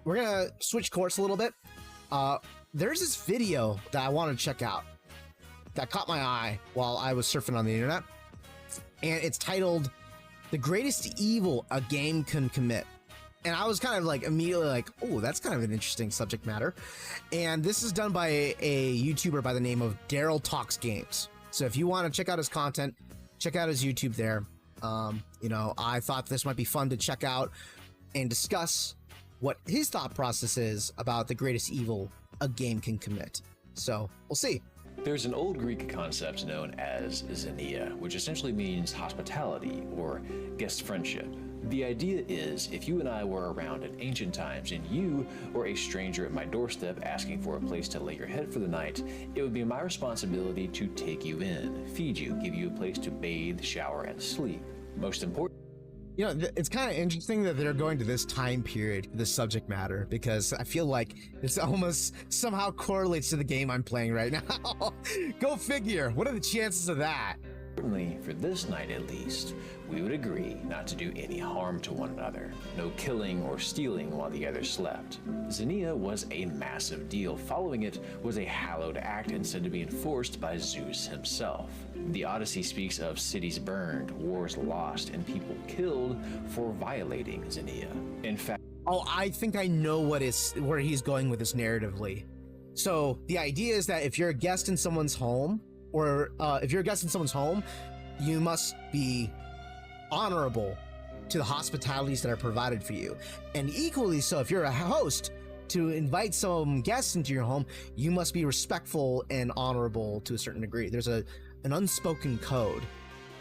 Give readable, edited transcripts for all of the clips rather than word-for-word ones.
we're gonna switch course a little bit. There's this video that I want to check out that caught my eye while I was surfing on the internet, and it's titled "The Greatest Evil a Game Can Commit." And I was kind of like immediately like, oh, that's kind of an interesting subject matter. And this is done by a YouTuber by the name of Daryl Talks Games. So if you want to check out his content, check out his YouTube there. You know, I thought this might be fun to check out and discuss what his thought process is about the greatest evil a game can commit. So we'll see. There's an old Greek concept known as xenia, which essentially means hospitality or guest friendship. The idea is, if you and I were around in ancient times and you were a stranger at my doorstep asking for a place to lay your head for the night, it would be my responsibility to take you in, feed you, give you a place to bathe, shower, and sleep. Most important, you know, it's kind of interesting that they're going to this time period, this subject matter, because I feel like it's almost somehow correlates to the game I'm playing right now. Go figure. What are the chances of that? Certainly, for this night at least, we would agree not to do any harm to one another. No killing or stealing while the other slept. Xenia was a massive deal. Following it was a hallowed act and said to be enforced by Zeus himself. The Odyssey speaks of cities burned, wars lost, and people killed for violating Xenia. In fact, oh, I think I know where he's going with this narratively. So the idea is that if you're a guest in someone's home, or if you're a guest in someone's home, you must be honorable to the hospitalities that are provided for you. And equally so, if you're a host, to invite some guests into your home, you must be respectful and honorable to a certain degree. There's an unspoken code.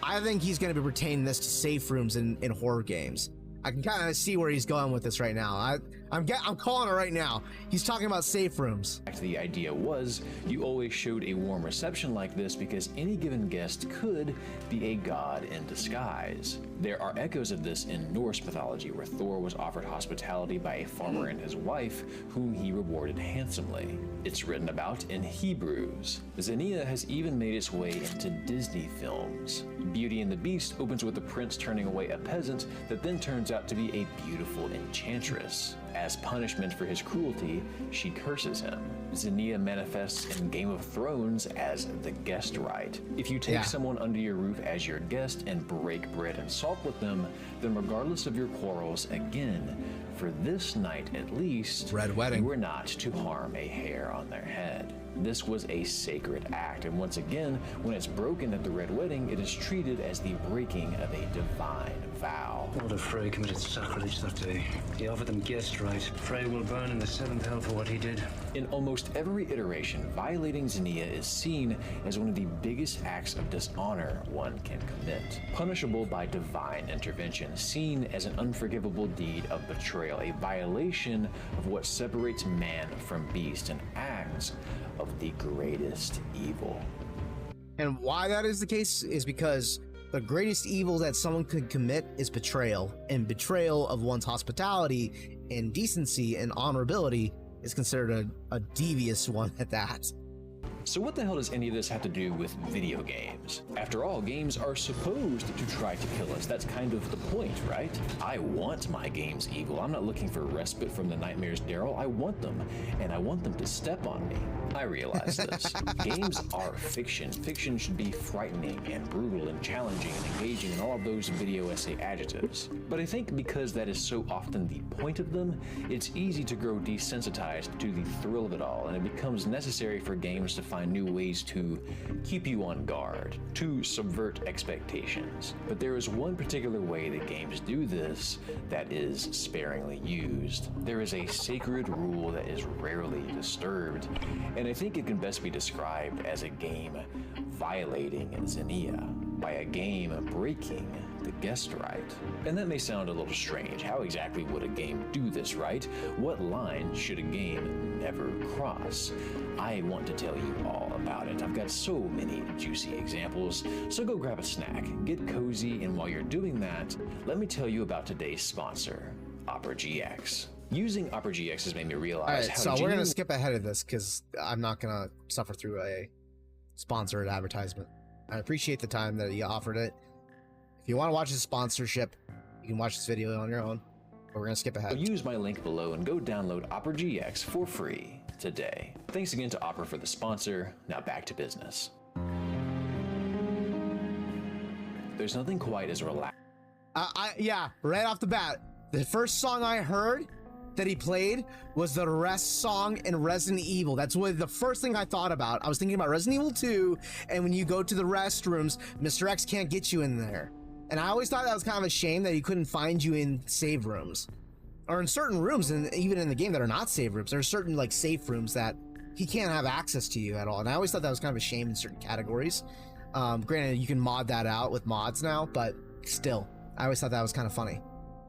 I think he's going to be retaining this to safe rooms in horror games. I can kind of see where he's going with this right now. I'm calling it right now. He's talking about safe rooms. The idea was you always showed a warm reception like this because any given guest could be a god in disguise. There are echoes of this in Norse mythology, where Thor was offered hospitality by a farmer and his wife, whom he rewarded handsomely. It's written about in Hebrews. Xenia has even made its way into Disney films. Beauty and the Beast opens with the prince turning away a peasant that then turns out to be a beautiful enchantress. As punishment for his cruelty, she curses him. Xenia manifests in Game of Thrones as the guest right. If you take someone under your roof as your guest and break bread and salt with them, then regardless of your quarrels, again, for this night at least, Red Wedding, you were not to harm a hair on their head. This was a sacred act, and once again, when it's broken at the Red Wedding, it is treated as the breaking of a divine vow. Lord of Frey committed sacrilege that day. He offered them guest right. Frey will burn in the seventh hell for what he did. In almost every iteration, violating Xenia is seen as one of the biggest acts of dishonor one can commit. Punishable by divine intervention, seen as an unforgivable deed of betrayal, a violation of what separates man from beast, and acts of the greatest evil. And why that is the case is because the greatest evil that someone could commit is betrayal, and betrayal of one's hospitality and decency and honorability is considered a devious one at that. So what the hell does any of this have to do with video games? After all, games are supposed to try to kill us. That's kind of the point, right? I want my games evil. I'm not looking for respite from the nightmares, Daryl. I want them, and I want them to step on me. I realize this. Games are fiction. Fiction should be frightening and brutal and challenging and engaging and all of those video essay adjectives. But I think because that is so often the point of them, it's easy to grow desensitized to the thrill of it all, and it becomes necessary for games to find new ways to keep you on guard, to subvert expectations. But there is one particular way that games do this that is sparingly used. There is a sacred rule that is rarely disturbed, and I think it can best be described as a game violating Xenia, by a game breaking the guest right. And that may sound a little strange. How exactly would a game do this, right? What line should a game never cross? I want to tell you all about it. I've got so many juicy examples, so go grab a snack, get cozy, and while you're doing that, let me tell you about today's sponsor, Opera GX. Using Opera GX has made me realize how so we're going to skip ahead of this because I'm not going to suffer through a sponsored advertisement. I appreciate the time that you offered it. If you want to watch the sponsorship, you can watch this video on your own. But we're gonna skip ahead. So use my link below and go download Opera GX for free today. Thanks again to Opera for the sponsor. Now back to business. There's nothing quite as relaxed. Yeah, right off the bat, the first song I heard that he played was the rest song in Resident Evil. That's what the first thing I thought about. I was thinking about Resident Evil 2, and when you go to the restrooms, Mr. X can't get you in there. And I always thought that was kind of a shame that he couldn't find you in save rooms. Or in certain rooms, and even in the game that are not save rooms, there are certain like safe rooms that he can't have access to you at all. And I always thought that was kind of a shame in certain categories. Granted, you can mod that out with mods now, but still, I always thought that was kind of funny.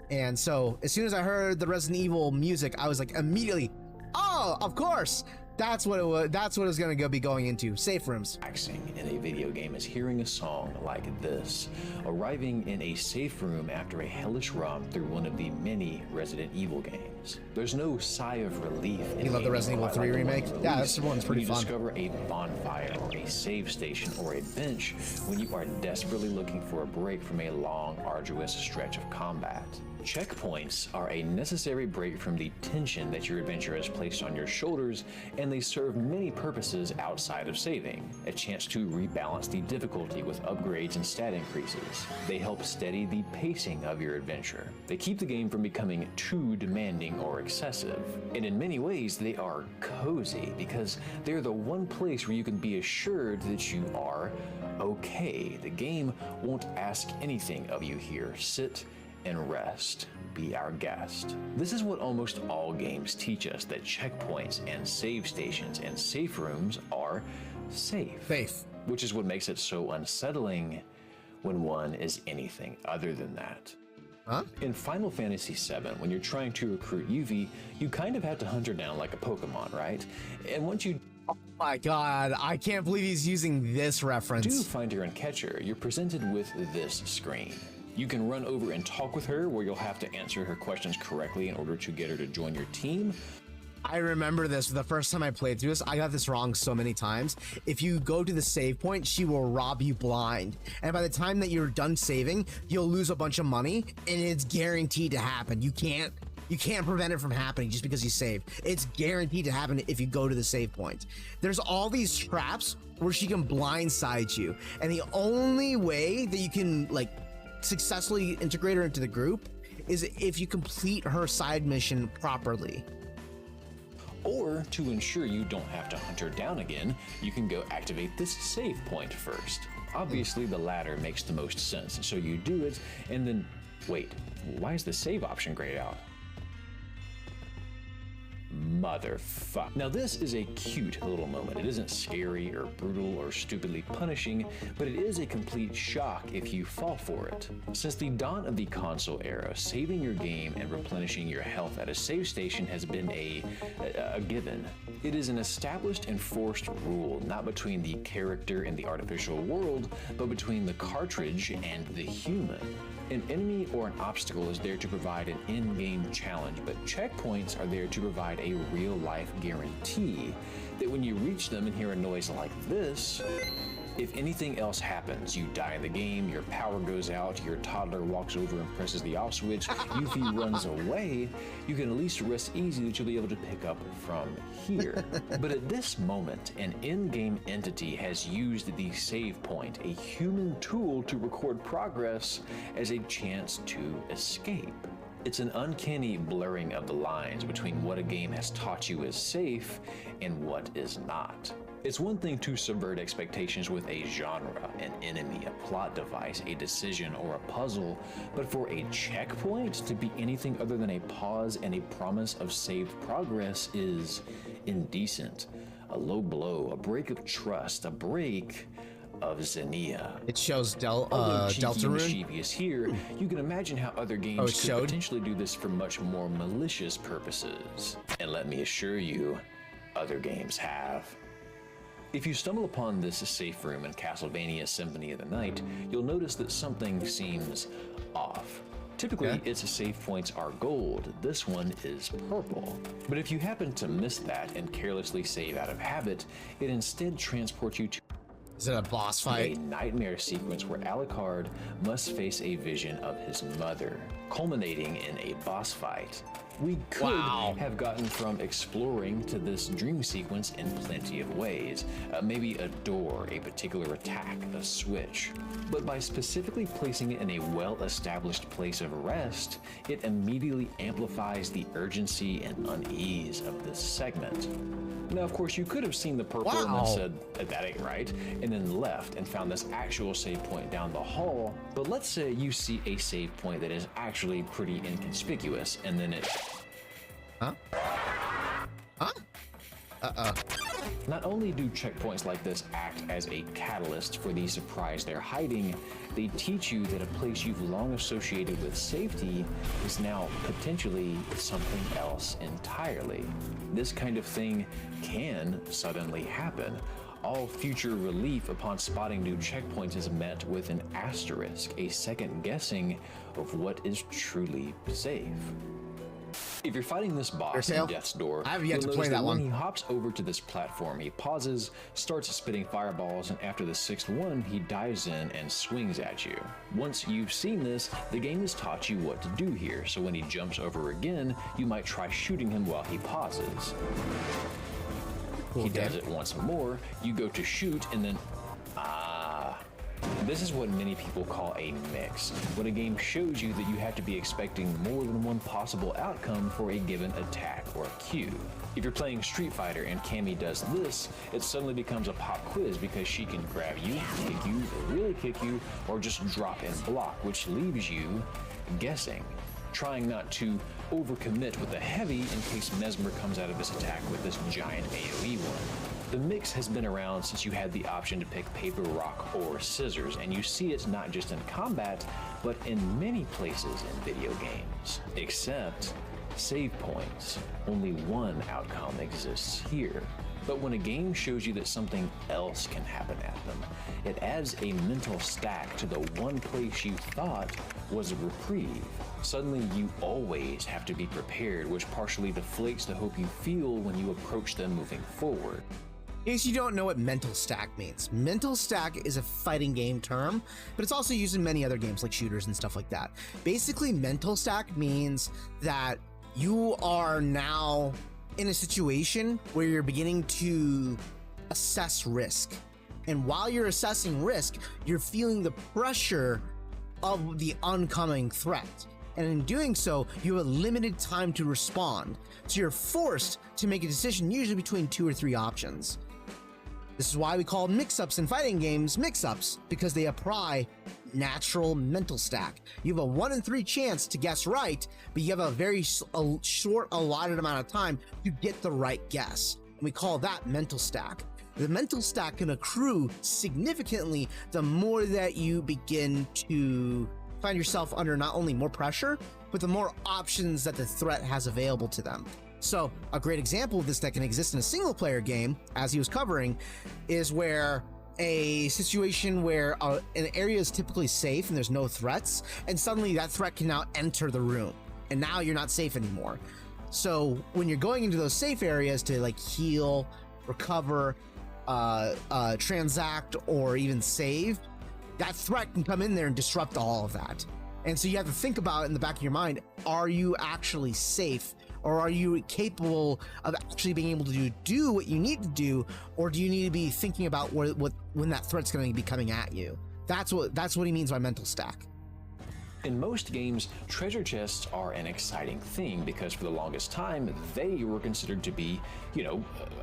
And so as soon as I heard the Resident Evil music, I was like immediately, oh, of course, that's what it was. That's what it was going to be going into, safe rooms. Relaxing in a video game is hearing a song like this, arriving in a safe room after a hellish romp through one of the many Resident Evil games. There's no sigh of relief. You love the Resident Evil 3 remake? Yeah, this one's pretty fun. You discover a bonfire or a save station or a bench when you are desperately looking for a break from a long, arduous stretch of combat. Checkpoints are a necessary break from the tension that your adventure has placed on your shoulders, and they serve many purposes outside of saving. A chance to rebalance the difficulty with upgrades and stat increases. They help steady the pacing of your adventure. They keep the game from becoming too demanding or excessive. And in many ways, they are cozy because they're the one place where you can be assured that you are okay. The game won't ask anything of you here. Sit and rest. Be our guest. This is what almost all games teach us, that checkpoints and save stations and safe rooms are safe. Which is what makes it so unsettling when one is anything other than that. Huh? In Final Fantasy VII, when you're trying to recruit Yuffie, you kind of have to hunt her down like a Pokemon, right? And once you Oh my god, I can't believe he's using this reference. do find her and catch her, you're presented with this screen. You can run over and talk with her, where you'll have to answer her questions correctly in order to get her to join your team. I remember this the first time I played through this. I got this wrong so many times. If you go to the save point, she will rob you blind. And by the time that you're done saving, you'll lose a bunch of money, and it's guaranteed to happen. You can't prevent it from happening just because you saved. It's guaranteed to happen if you go to the save point. There's all these traps where she can blindside you. And the only way that you can like successfully integrate her into the group is if you complete her side mission properly. Or to ensure you don't have to hunt her down again, you can go activate this save point first. Obviously the latter makes the most sense, so you do it and then wait, why is the save option grayed out? Motherfuck. Now this is a cute little moment. It isn't scary or brutal or stupidly punishing, but it is a complete shock if you fall for it. Since the dawn of the console era, saving your game and replenishing your health at a save station has been a given. It is an established enforced rule, not between the character and the artificial world, but between the cartridge and the human. An enemy or an obstacle is there to provide an in-game challenge, but checkpoints are there to provide a real-life guarantee that when you reach them and hear a noise like this, if anything else happens, you die in the game, your power goes out, your toddler walks over and presses the off switch, Yuffie runs away, you can at least rest easy that you'll be able to pick up from here. But at this moment, an in-game entity has used the save point, a human tool to record progress, as a chance to escape. It's an uncanny blurring of the lines between what a game has taught you is safe and what is not. It's one thing to subvert expectations with a genre, an enemy, a plot device, a decision, or a puzzle, but for a checkpoint to be anything other than a pause and a promise of saved progress is indecent. A low blow, a break of trust, a break of Xenia. It shows Delta Rune. Mischievous here, you can imagine how other games could potentially do this for much more malicious purposes. And let me assure you, other games have. If you stumble upon this safe room in Castlevania Symphony of the Night, you'll notice that something seems off. Typically, its save points are gold. This one is purple. But if you happen to miss that and carelessly save out of habit, it instead transports you to Is it a boss fight? a nightmare sequence where Alucard must face a vision of his mother. culminating in a boss fight. We could have gotten from exploring to this dream sequence in plenty of ways. Maybe a door, a particular attack, a switch. But by specifically placing it in a well-established place of rest, it immediately amplifies the urgency and unease of this segment. Now, of course, you could have seen the purple and then said, that ain't right, and then left and found this actual save point down the hall. But let's say you see a save point that is actually pretty inconspicuous, and then it... Huh? Not only do checkpoints like this act as a catalyst for the surprise they're hiding, they teach you that a place you've long associated with safety is now potentially something else entirely. This kind of thing can suddenly happen. All future relief upon spotting new checkpoints is met with an asterisk, a second guessing of what is truly safe. If you're fighting this boss in Death's Door, I have yet to play that when one. he hops over to this platform, he pauses, starts spitting fireballs, and after the sixth one, he dives in and swings at you. Once you've seen this, the game has taught you what to do here, so when he jumps over again, you might try shooting him while he pauses. He does it once more, you go to shoot, and then... This is what many people call a mix, when a game shows you that you have to be expecting more than one possible outcome for a given attack or cue. If you're playing Street Fighter and Cammy does this, it suddenly becomes a pop quiz because she can grab you, kick you, or really kick you, or just drop and block, which leaves you guessing, trying not to overcommit with a heavy in case Mesmer comes out of this attack with this giant AoE one. The mix has been around since you had the option to pick paper, rock, or scissors, and you see it not just in combat, but in many places in video games. Except save points. Only one outcome exists here. But when a game shows you that something else can happen at them, it adds a mental stack to the one place you thought was a reprieve. Suddenly you always have to be prepared, which partially deflates the hope you feel when you approach them moving forward. In case you don't know what mental stack means, mental stack is a fighting game term, but it's also used in many other games like shooters and stuff like that. Basically, mental stack means that you are now in a situation where you're beginning to assess risk. And while you're assessing risk, you're feeling the pressure of the oncoming threat. And in doing so, you have a limited time to respond. So you're forced to make a decision, usually between 2 or 3 options. This is why we call mix-ups in fighting games mix-ups, because they apply natural mental stack. You have a 1 in 3 chance to guess right, but you have a very short allotted amount of time to get the right guess. And we call that mental stack. The mental stack can accrue significantly the more that you begin to find yourself under not only more pressure, but the more options that the threat has available to them. So a great example of this that can exist in a single player game, as he was covering, is where a situation where an area is typically safe and there's no threats, and suddenly that threat can now enter the room, and now you're not safe anymore. So when you're going into those safe areas to like heal, recover, transact, or even save, that threat can come in there and disrupt all of that. And so you have to think about it in the back of your mind, are you actually safe? Or are you capable of actually being able to do what you need to do? Or do you need to be thinking about when that threat's going to be coming at you? That's what he means by mental stack. In most games, treasure chests are an exciting thing because for the longest time, they were considered to be,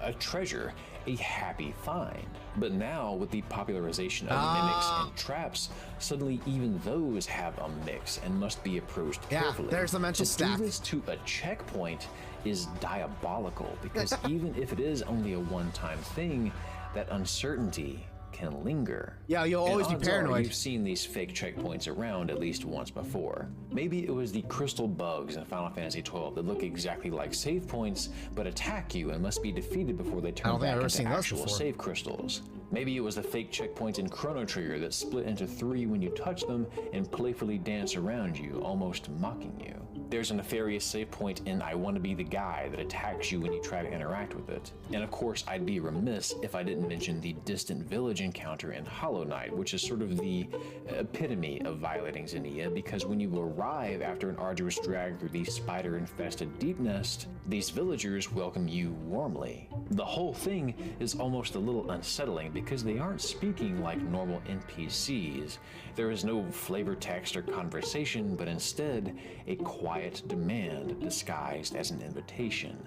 a treasure, a happy find. But now, with the popularization of mimics and traps, suddenly even those have a mix and must be approached carefully. There's the mental stack. To do this to a checkpoint is diabolical because even if it is only a one-time thing, that uncertainty can linger. Yeah, you'll always be paranoid. You've seen these fake checkpoints around at least once before. Maybe it was the crystal bugs in Final Fantasy XII that look exactly like save points, but attack you and must be defeated before they turn back into actual save crystals. Maybe it was the fake checkpoints in Chrono Trigger that split into 3 when you touch them and playfully dance around you, almost mocking you. There's a nefarious save point in I Want to Be the Guy that attacks you when you try to interact with it. And of course, I'd be remiss if I didn't mention the distant village encounter in Hollow Knight, which is sort of the epitome of violating Xenia, because when you arrive after an arduous drag through the spider-infested deep nest, these villagers welcome you warmly. The whole thing is almost a little unsettling because they aren't speaking like normal NPCs. There is no flavor text or conversation, but instead a quiet demand disguised as an invitation.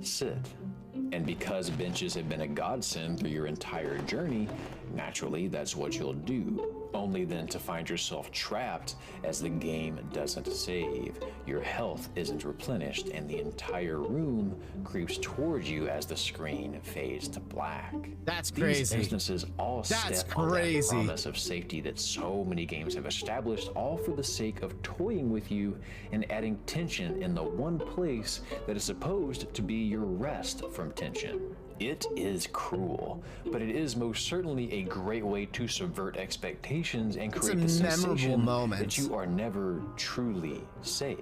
Sit. And because benches have been a godsend through your entire journey, naturally that's what you'll do. Only then to find yourself trapped as the game doesn't save, your health isn't replenished, and the entire room creeps towards you as the screen fades to black. That's crazy. These instances all step on that promise of safety that so many games have established, all for the sake of toying with you and adding tension in the one place that is supposed to be your rest from tension. It is cruel, but it is most certainly a great way to subvert expectations and create the sensation that you are never truly safe.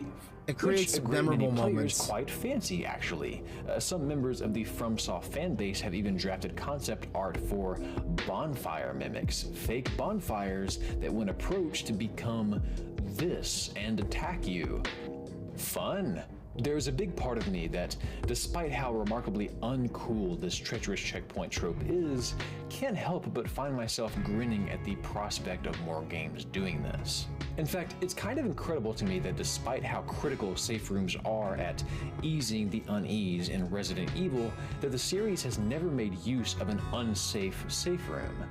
It creates memorable moments. Quite fancy, actually. Some members of the FromSoft fan base have even drafted concept art for bonfire mimics, fake bonfires that when approached become this and attack you. Fun. There's a big part of me that, despite how remarkably uncool this treacherous checkpoint trope is, can't help but find myself grinning at the prospect of more games doing this. In fact, it's kind of incredible to me that despite how critical safe rooms are at easing the unease in Resident Evil, that the series has never made use of an unsafe safe room,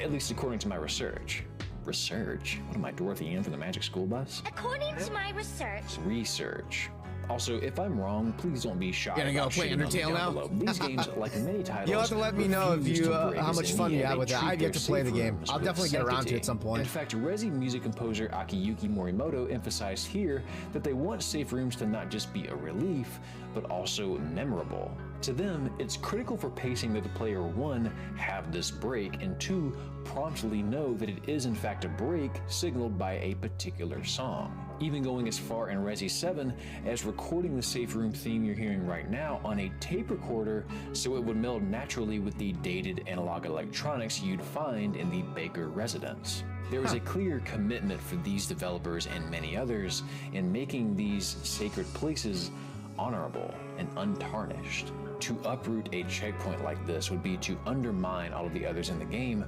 at least according to my research. Research? What am I, Dorothy Ann from the Magic School Bus? According to my research. Research. Also, if I'm wrong, please don't be shy. Gonna go play Undertale now? These games, like many titles, you'll have to let me know if you how much fun you had with that. I've yet to play the game. I'll definitely get around to it at some point. In fact, Resi music composer Akiyuki Morimoto emphasized here that they want safe rooms to not just be a relief, but also memorable. To them, it's critical for pacing that the player, 1, have this break, and 2, promptly know that it is in fact a break signaled by a particular song. Even going as far in Resi 7 as recording the safe room theme you're hearing right now on a tape recorder so it would meld naturally with the dated analog electronics you'd find in the Baker residence. There is a clear commitment for these developers and many others in making these sacred places honorable and untarnished. To uproot a checkpoint like this would be to undermine all of the others in the game,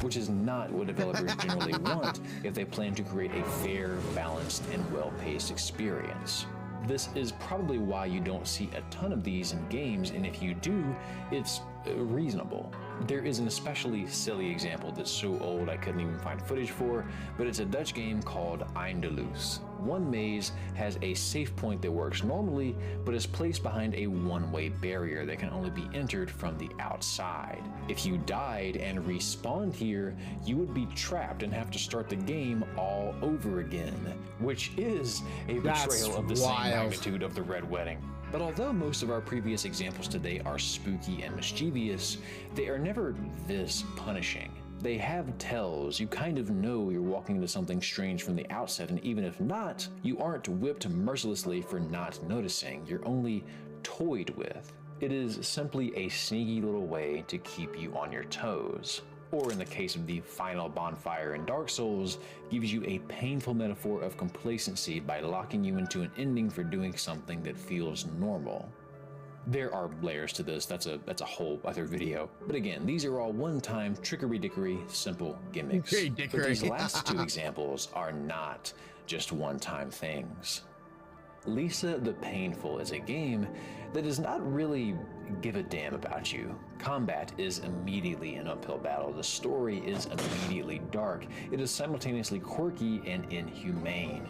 which is not what developers generally want if they plan to create a fair, balanced, and well-paced experience. This is probably why you don't see a ton of these in games, and if you do, it's reasonable. There is an especially silly example that's so old I couldn't even find footage for, but it's a Dutch game called Eindeloos. One maze has a safe point that works normally, but is placed behind a one-way barrier that can only be entered from the outside. If you died and respawned here, you would be trapped and have to start the game all over again, which is a betrayal of the same magnitude of the Red Wedding. But although most of our previous examples today are spooky and mischievous, they are never this punishing. They have tells. You kind of know you're walking into something strange from the outset, and even if not, you aren't whipped mercilessly for not noticing. You're only toyed with. It is simply a sneaky little way to keep you on your toes. Or in the case of the final bonfire in Dark Souls, gives you a painful metaphor of complacency by locking you into an ending for doing something that feels normal. There are layers to this, that's a whole other video. But again, these are all one-time trickery-dickery simple gimmicks. But these last 2 examples are not just one-time things. Lisa the Painful is a game that does not really give a damn about you. Combat is immediately an uphill battle. The story is immediately dark. It is simultaneously quirky and inhumane.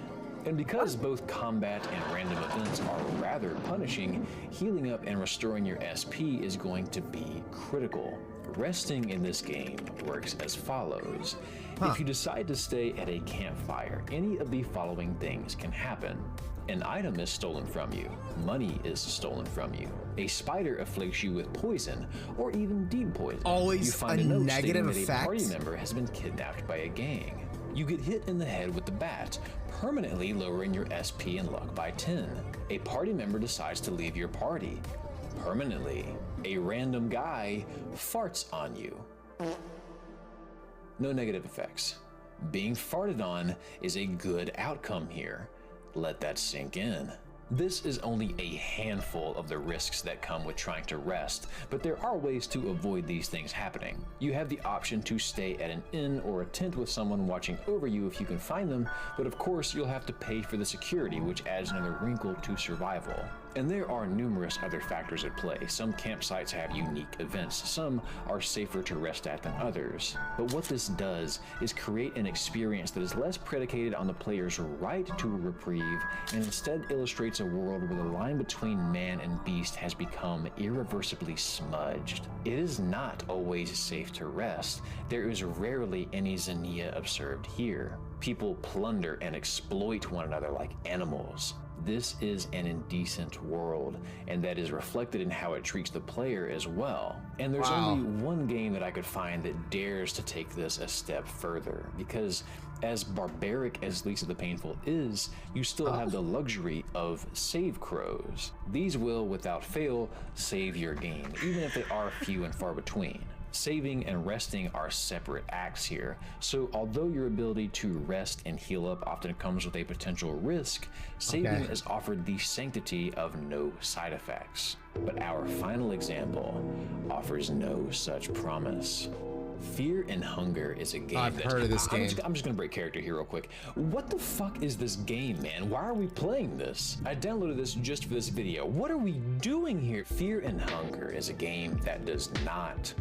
And because both combat and random events are rather punishing, healing up and restoring your SP is going to be critical. Resting in this game works as follows. If you decide to stay at a campfire, any of the following things can happen. An item is stolen from you, money is stolen from you, a spider afflicts you with poison, or even deep poison. Always you find a note negative stating that effect. a party member has been kidnapped by a gang. You get hit in the head with the bat, permanently lowering your SP and luck by 10. A party member decides to leave your party. Permanently. A random guy farts on you. No negative effects. Being farted on is a good outcome here. Let that sink in. This is only a handful of the risks that come with trying to rest, but there are ways to avoid these things happening. You have the option to stay at an inn or a tent with someone watching over you if you can find them, but of course you'll have to pay for the security, which adds another wrinkle to survival. And there are numerous other factors at play. Some campsites have unique events, some are safer to rest at than others. But what this does is create an experience that is less predicated on the player's right to a reprieve and instead illustrates a world where the line between man and beast has become irreversibly smudged. It is not always safe to rest. There is rarely any Xenia observed here. People plunder and exploit one another like animals. This is an indecent world, and that is reflected in how it treats the player as well. And there's only one game that I could find that dares to take this a step further, because as barbaric as Lisa the Painful is, you still have the luxury of save crows. These will, without fail, save your game, even if they are few and far between. Saving and resting are separate acts here, so although your ability to rest and heal up often comes with a potential risk, saving is offered the sanctity of no side effects. But our final example offers no such promise. Fear and Hunger is a game I've heard of this game. I'm just gonna break character here real quick. What the fuck is this game, man? Why are we playing this? I downloaded this just for this video. What are we doing here? Fear and Hunger is a game that does not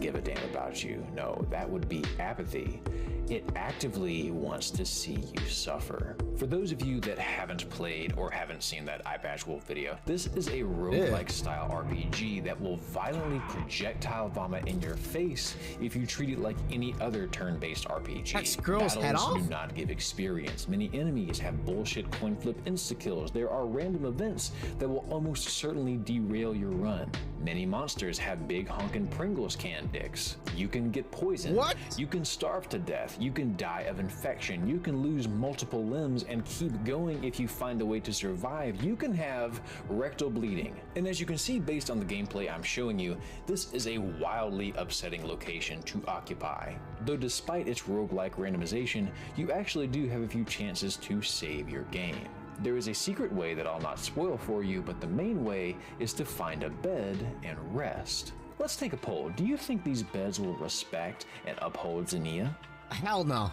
give a damn about you. No, that would be apathy. It actively wants to see you suffer. For those of you that haven't played or haven't seen that iPatch Wolf video, this is a roguelike style RPG that will violently projectile vomit in your face if you treat it like any other turn-based RPG. That squirrel's head off? Battles do not give experience. Many enemies have bullshit coin flip insta-kills. There are random events that will almost certainly derail your run. Many monsters have big honkin' Pringles can dicks. You can get poisoned. What? You can starve to death. You can die of infection. You can lose multiple limbs and keep going if you find a way to survive. You can have rectal bleeding. And as you can see based on the gameplay I'm showing you, this is a wildly upsetting location to occupy. Though despite its roguelike randomization, you actually do have a few chances to save your game. There is a secret way that I'll not spoil for you, but the main way is to find a bed and rest. Let's take a poll. Do you think these beds will respect and uphold Xenia? Hell no.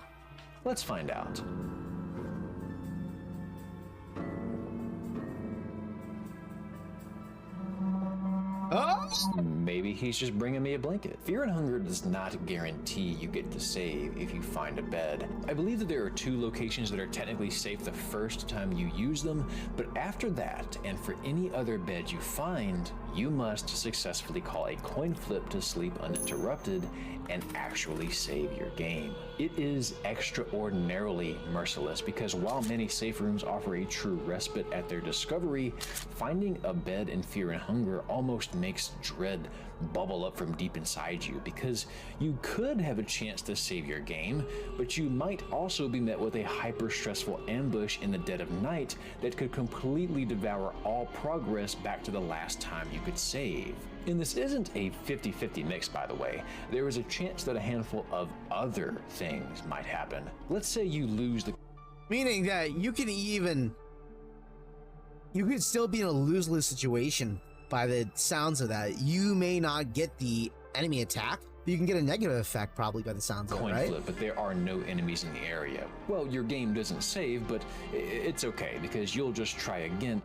Let's find out. Oh! Maybe he's just bringing me a blanket. Fear and Hunger does not guarantee you get to save if you find a bed. I believe that there are 2 locations that are technically safe the first time you use them, but after that, and for any other bed you find, you must successfully call a coin flip to sleep uninterrupted and actually save your game. It is extraordinarily merciless because while many safe rooms offer a true respite at their discovery, finding a bed in Fear and Hunger almost makes dread bubble up from deep inside you, because you could have a chance to save your game, but you might also be met with a hyper-stressful ambush in the dead of night that could completely devour all progress back to the last time you could save. And this isn't a 50-50 mix, by the way. There is a chance that a handful of other things might happen. Let's say you lose the... Meaning that you could still be in a lose-lose situation by the sounds of that. You may not get the enemy attack, but you can get a negative effect probably by the sounds of it, right? Flip, but there are no enemies in the area. Well, your game doesn't save, but it's okay because you'll just try again.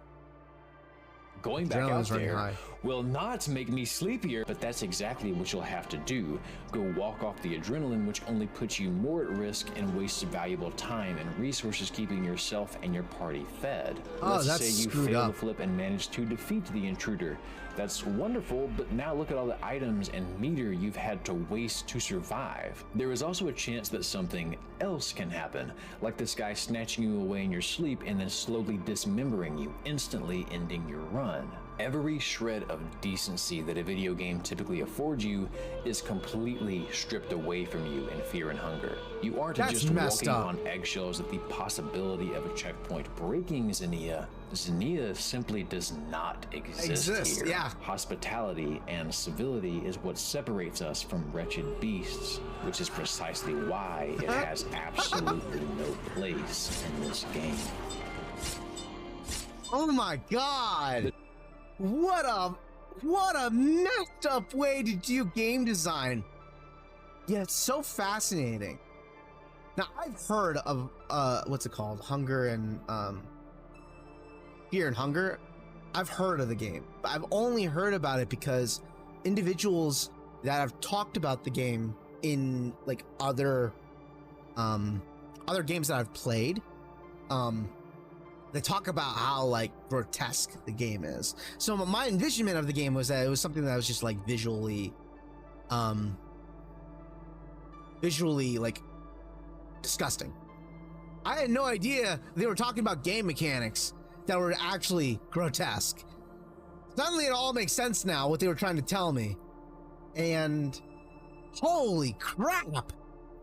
Going back out there will not make me sleepier, but that's exactly what you'll have to do. Go walk off the adrenaline, which only puts you more at risk and wastes valuable time and resources keeping yourself and your party fed. Oh, Let's say you fail the flip and manage to defeat the intruder. That's wonderful, but now look at all the items and meter you've had to waste to survive. There is also a chance that something else can happen, like this guy snatching you away in your sleep and then slowly dismembering you, instantly ending your run. Every shred of decency that a video game typically affords you is completely stripped away from you in Fear and Hunger. You aren't That's just messed walking up. on eggshells at the possibility of a checkpoint breaking Xenia. Xenia simply does not exist here. Yeah. Hospitality and civility is what separates us from wretched beasts, which is precisely why it has absolutely no place in this game. Oh my god! What a messed up way to do game design. Yeah, it's so fascinating. Now I've heard of what's it called? Hunger and Fear and Hunger. I've heard of the game, but I've only heard about it because individuals that have talked about the game in like other games that I've played, they talk about how like grotesque the game is. So my envisionment of the game was that it was something that was just like visually like disgusting. I had no idea they were talking about game mechanics that were actually grotesque. Suddenly it all makes sense now what they were trying to tell me. And holy crap,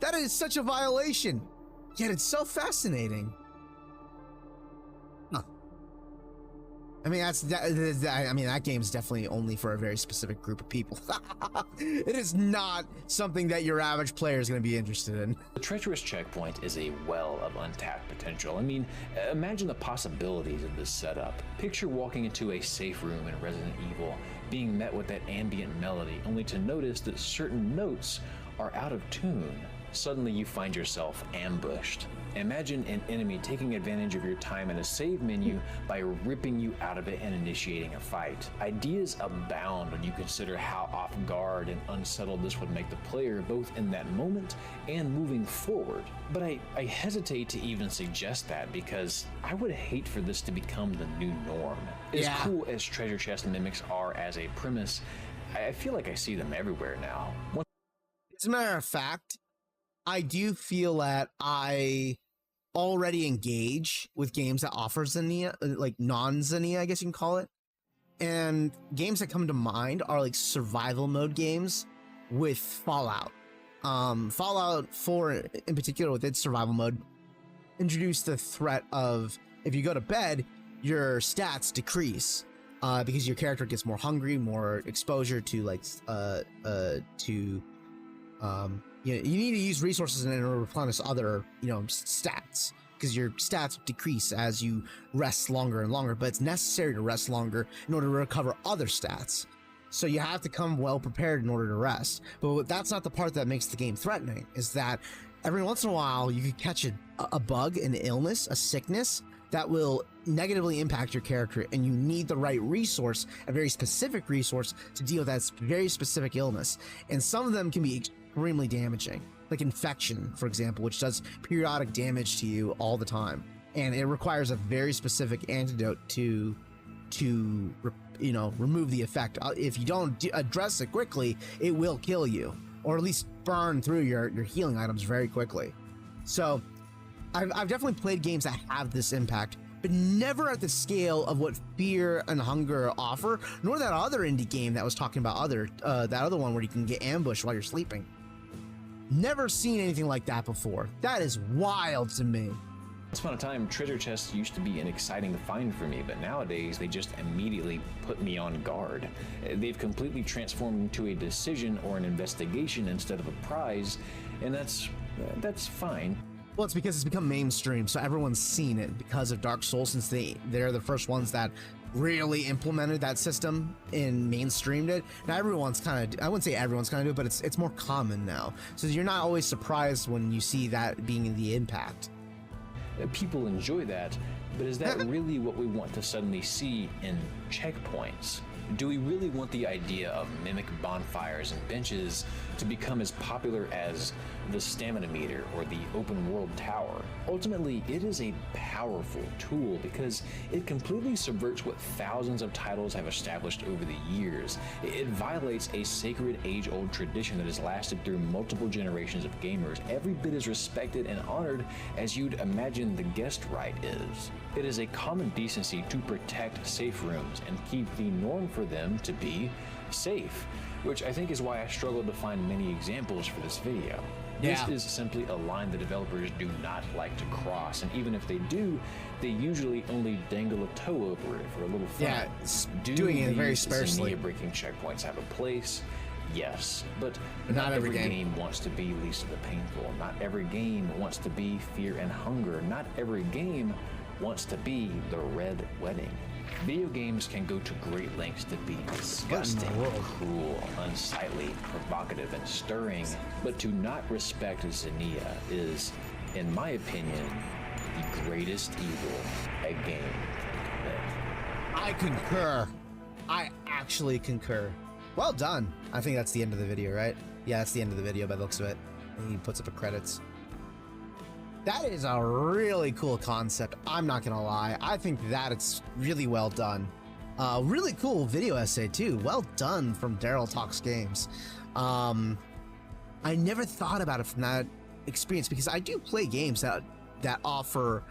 that is such a violation, yet it's so fascinating. I mean, that game's definitely only for a very specific group of people. It is not something that your average player is going to be interested in. The treacherous checkpoint is a well of untapped potential. I mean, imagine the possibilities of this setup. Picture walking into a safe room in Resident Evil, being met with that ambient melody, only to notice that certain notes are out of tune. Suddenly you find yourself ambushed. Imagine an enemy taking advantage of your time in a save menu by ripping you out of it and initiating a fight. Ideas abound when you consider how off guard and unsettled this would make the player both in that moment and moving forward. But I hesitate to even suggest that because I would hate for this to become the new norm. As cool as treasure chest mimics are as a premise, I feel like I see them everywhere now. As a matter of fact, I do feel that I already engage with games that offer Xenia, like non-Xenia, I guess you can call it. And games that come to mind are like survival mode games with Fallout. Fallout 4 in particular with its survival mode introduced the threat of if you go to bed, your stats decrease because your character gets more hungry, more exposure to like you need to use resources in order to replenish other, stats, because your stats decrease as you rest longer and longer, but it's necessary to rest longer in order to recover other stats. So you have to come well prepared in order to rest. But that's not the part that makes the game threatening, is that every once in a while you could catch a bug, an illness, a sickness that will negatively impact your character, and you need the right resource, a very specific resource, to deal with that very specific illness. And some of them can be extremely damaging, like infection, for example, which does periodic damage to you all the time, and it requires a very specific antidote to remove the effect. If you don't address it quickly, it will kill you, or at least burn through your healing items very quickly. So I've definitely played games that have this impact, but never at the scale of what Fear and Hunger offer, nor that other indie game that was talking about that other one where you can get ambushed while you're sleeping. Never seen anything like that before. That is wild to me. Once upon a time, treasure chests used to be an exciting find for me, but nowadays they just immediately put me on guard. They've completely transformed into a decision or an investigation instead of a prize, and that's fine. Well, it's because it's become mainstream, so everyone's seen it because of Dark Souls, since they're the first ones that really implemented that system and mainstreamed it. Now everyone's kind of, I wouldn't say everyone's kind of do it, but it's more common now. So you're not always surprised when you see that being the impact. People enjoy that, but is that really what we want to suddenly see in checkpoints? Do we really want the idea of mimic bonfires and benches to become as popular as the stamina meter or the open world tower. Ultimately, it is a powerful tool because it completely subverts what thousands of titles have established over the years. It violates a sacred age-old tradition that has lasted through multiple generations of gamers, every bit as respected and honored as you'd imagine the guest right is. It is a common decency to protect safe rooms and keep the norm for them to be safe, which I think is why I struggled to find many examples for this video. Yeah. This is simply a line the developers do not like to cross, and even if they do, they usually only dangle a toe over it for a little fun. Yeah, doing it very sparsely. Breaking checkpoints have a place, yes, but Not every every game. game wants to be least of the painful. Not every game wants to be fear and hunger. Not every game wants to be the Red Wedding. Video games can go to great lengths to be disgusting, cruel, unsightly, provocative, and stirring, but to not respect Xenia is, in my opinion, the greatest evil a game can commit. I concur. I actually concur. Well done. I think that's the end of the video, right? Yeah, that's the end of the video by the looks of it. And he puts up the credits. That is a really cool concept. I'm not gonna lie. I think that it's really well done. Really cool video essay too. Well done from Daryl Talks Games. I never thought about it from that experience because I do play games that offer,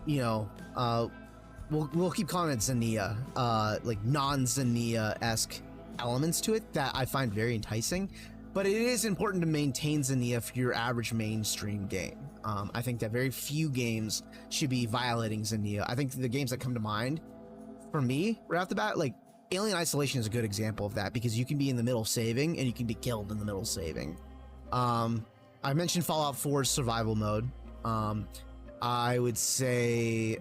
you know, we'll keep calling it Xenia, like non-Xenia-esque elements to it that I find very enticing. But it is important to maintain Xenia for your average mainstream game. I think that very few games should be violating Xenia. I think the games that come to mind for me right off the bat, like Alien Isolation is a good example of that because you can be in the middle saving and you can be killed in the middle saving. I mentioned Fallout 4's survival mode. I would say,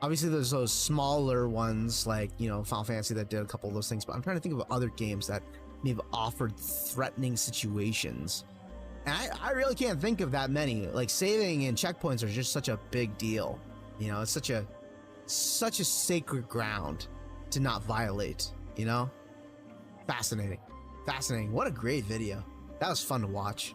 obviously there's those smaller ones like, you know, Final Fantasy that did a couple of those things, but I'm trying to think of other games that may have offered threatening situations. And I really can't think of that many. Like saving and checkpoints are just such a big deal. You know, it's such a sacred ground to not violate, you know? Fascinating. Fascinating. What a great video. That was fun to watch.